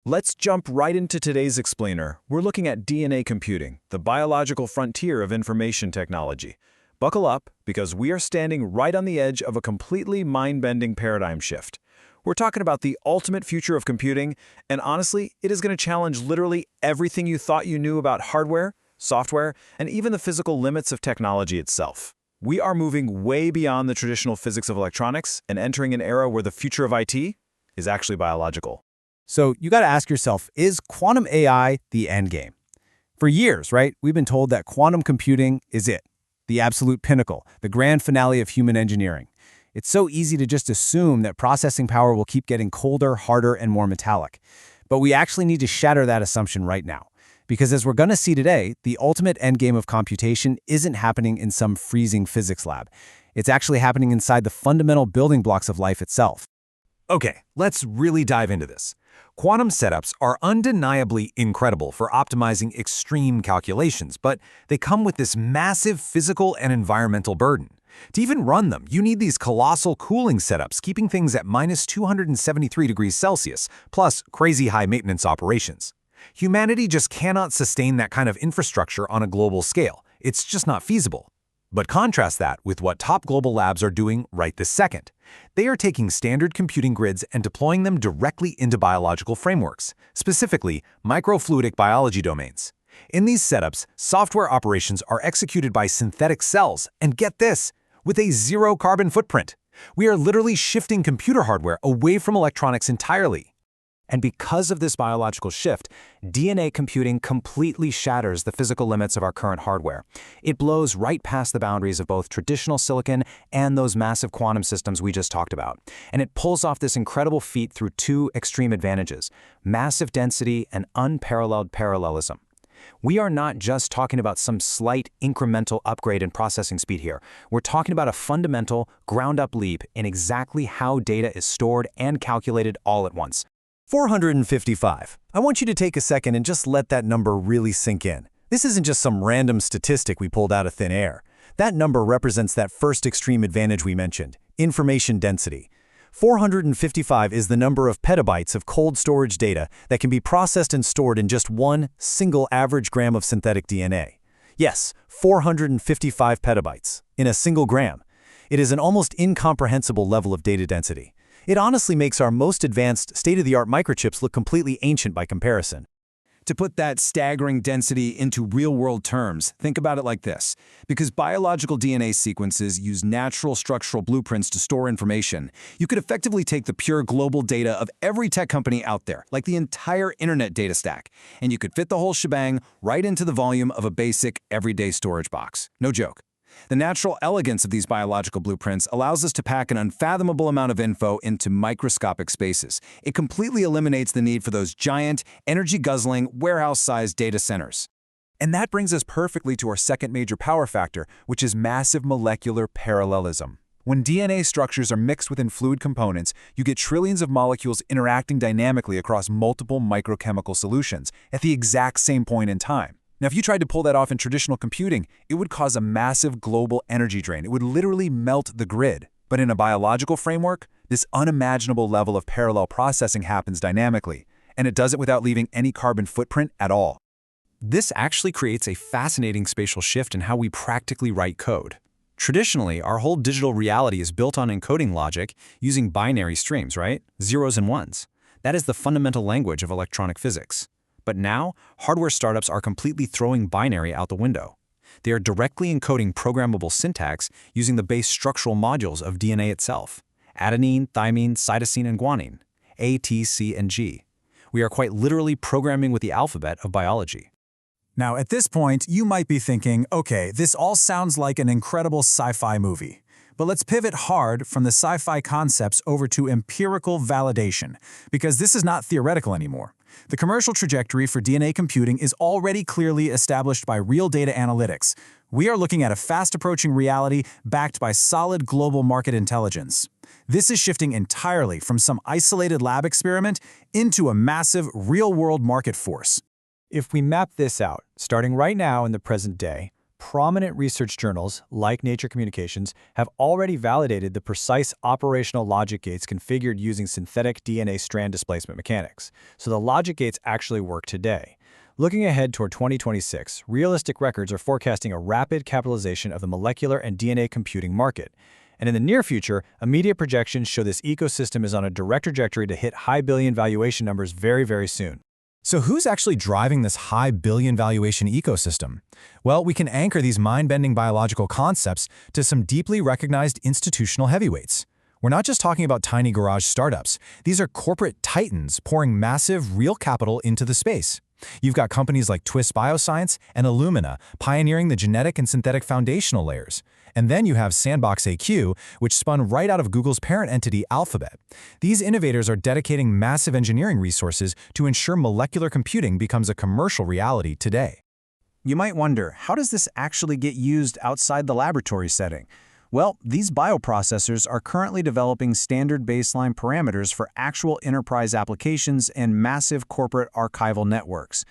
Let's jump right into today's explainer. We're looking at DNA computing, the biological frontier of information technology. Buckle up, because we are standing right on the edge of a completely mind-bending paradigm shift. We're talking about the ultimate future of computing, and honestly, it is going to challenge literally everything you thought you knew about hardware, software, and even the physical limits of technology itself. We are moving way beyond the traditional physics of electronics and entering an era where the future of IT is actually biological. So you got to ask yourself, is quantum AI the end game? For years, right, we've been told that quantum computing is it, the absolute pinnacle, the grand finale of human engineering. It's so easy to just assume that processing power will keep getting colder, harder, and more metallic. But we actually need to shatter that assumption right now. Because as we're going to see today, the ultimate endgame of computation isn't happening in some freezing physics lab. It's actually happening inside the fundamental building blocks of life itself. Okay, let's really dive into this. Quantum setups are undeniably incredible for optimizing extreme calculations, but they come with this massive physical and environmental burden. To even run them, you need these colossal cooling setups, keeping things at minus 273 degrees Celsius, plus crazy high maintenance operations. Humanity just cannot sustain that kind of infrastructure on a global scale. It's just not feasible. But contrast that with what top global labs are doing right this second. They are taking standard computing grids and deploying them directly into biological frameworks, specifically microfluidic biology domains. In these setups, software operations are executed by synthetic cells, and get this, with a zero carbon footprint. We are literally shifting computer hardware away from electronics entirely. And because of this biological shift, DNA computing completely shatters the physical limits of our current hardware. It blows right past the boundaries of both traditional silicon and those massive quantum systems we just talked about. And it pulls off this incredible feat through two extreme advantages: massive density and unparalleled parallelism. We are not just talking about some slight incremental upgrade in processing speed here. We're talking about a fundamental, ground-up leap in exactly how data is stored and calculated all at once. 455. I want you to take a second and just let that number really sink in. This isn't just some random statistic we pulled out of thin air. That number represents that first extreme advantage we mentioned, information density. 455 is the number of petabytes of cold storage data that can be processed and stored in just one single average gram of synthetic DNA. Yes, 455 petabytes in a single gram. It is an almost incomprehensible level of data density. It honestly makes our most advanced, state-of-the-art microchips look completely ancient by comparison. To put that staggering density into real-world terms, think about it like this. Because biological DNA sequences use natural structural blueprints to store information, you could effectively take the pure global data of every tech company out there, like the entire internet data stack, and you could fit the whole shebang right into the volume of a basic, everyday storage box. No joke. The natural elegance of these biological blueprints allows us to pack an unfathomable amount of info into microscopic spaces. It completely eliminates the need for those giant, energy-guzzling, warehouse-sized data centers. And that brings us perfectly to our second major power factor, which is massive molecular parallelism. When DNA structures are mixed within fluid components, you get trillions of molecules interacting dynamically across multiple microchemical solutions at the exact same point in time. Now, if you tried to pull that off in traditional computing, it would cause a massive global energy drain. It would literally melt the grid. But in a biological framework, this unimaginable level of parallel processing happens dynamically, and it does it without leaving any carbon footprint at all. This actually creates a fascinating spatial shift in how we practically write code. Traditionally, our whole digital reality is built on encoding logic using binary streams, right? Zeros and ones. That is the fundamental language of electronic physics. But now, hardware startups are completely throwing binary out the window. They are directly encoding programmable syntax using the base structural modules of DNA itself: adenine, thymine, cytosine, and guanine, A, T, C, and G. We are quite literally programming with the alphabet of biology. Now, at this point, you might be thinking, okay, this all sounds like an incredible sci-fi movie. But let's pivot hard from the sci-fi concepts over to empirical validation, because this is not theoretical anymore. The commercial trajectory for DNA computing is already clearly established by real data analytics. We are looking at a fast-approaching reality backed by solid global market intelligence. This is shifting entirely from some isolated lab experiment into a massive real-world market force. If we map this out, starting right now in the present day, Prominent research journals, like Nature Communications, have already validated the precise operational logic gates configured using synthetic DNA strand displacement mechanics. So the logic gates actually work today. Looking ahead toward 2026, realistic records are forecasting a rapid capitalization of the molecular and DNA computing market. And in the near future, immediate projections show this ecosystem is on a direct trajectory to hit high billion valuation numbers very, very soon. So who's actually driving this high billion valuation ecosystem? Well, we can anchor these mind-bending biological concepts to some deeply recognized institutional heavyweights. We're not just talking about tiny garage startups. These are corporate titans pouring massive, real capital into the space. You've got companies like Twist Bioscience and Illumina pioneering the genetic and synthetic foundational layers. And then you have SandboxAQ, which spun right out of Google's parent entity, Alphabet. These innovators are dedicating massive engineering resources to ensure molecular computing becomes a commercial reality today. You might wonder, how does this actually get used outside the laboratory setting? Well, these bioprocessors are currently developing standard baseline parameters for actual enterprise applications and massive corporate archival networks.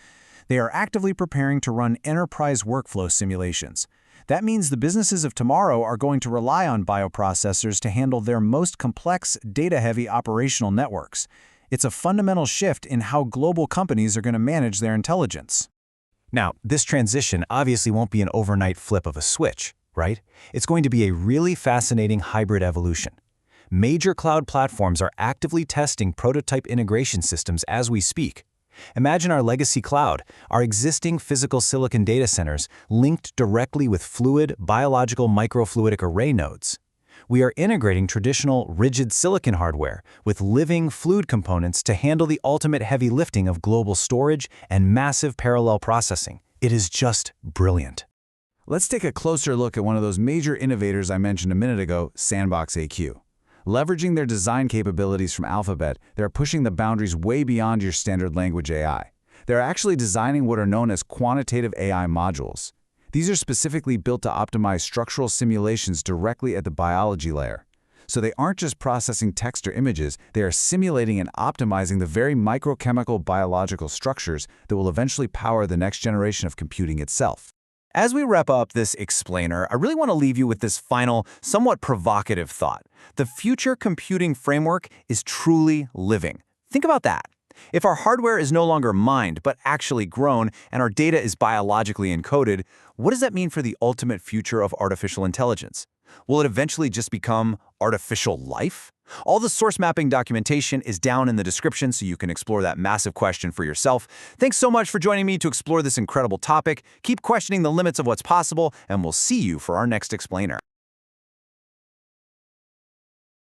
They are actively preparing to run enterprise workflow simulations. That means the businesses of tomorrow are going to rely on bioprocessors to handle their most complex, data-heavy operational networks. It's a fundamental shift in how global companies are going to manage their intelligence. Now, this transition obviously won't be an overnight flip of a switch, right? It's going to be a really fascinating hybrid evolution. Major cloud platforms are actively testing prototype integration systems as we speak. Imagine our legacy cloud, our existing physical silicon data centers linked directly with fluid, biological microfluidic array nodes. We are integrating traditional, rigid silicon hardware with living, fluid components to handle the ultimate heavy lifting of global storage and massive parallel processing. It is just brilliant. Let's take a closer look at one of those major innovators I mentioned a minute ago, SandboxAQ. Leveraging their design capabilities from Alphabet, they're pushing the boundaries way beyond your standard language AI. They're actually designing what are known as quantitative AI modules. These are specifically built to optimize structural simulations directly at the biology layer. So they aren't just processing text or images, they are simulating and optimizing the very microchemical biological structures that will eventually power the next generation of computing itself. As we wrap up this explainer, I really want to leave you with this final, somewhat provocative thought. The future computing framework is truly living. Think about that. If our hardware is no longer mined, but actually grown, and our data is biologically encoded, what does that mean for the ultimate future of artificial intelligence? Will it eventually just become artificial life? All the source mapping documentation is down in the description so you can explore that massive question for yourself. Thanks so much for joining me to explore this incredible topic. Keep questioning the limits of what's possible, and we'll see you for our next explainer.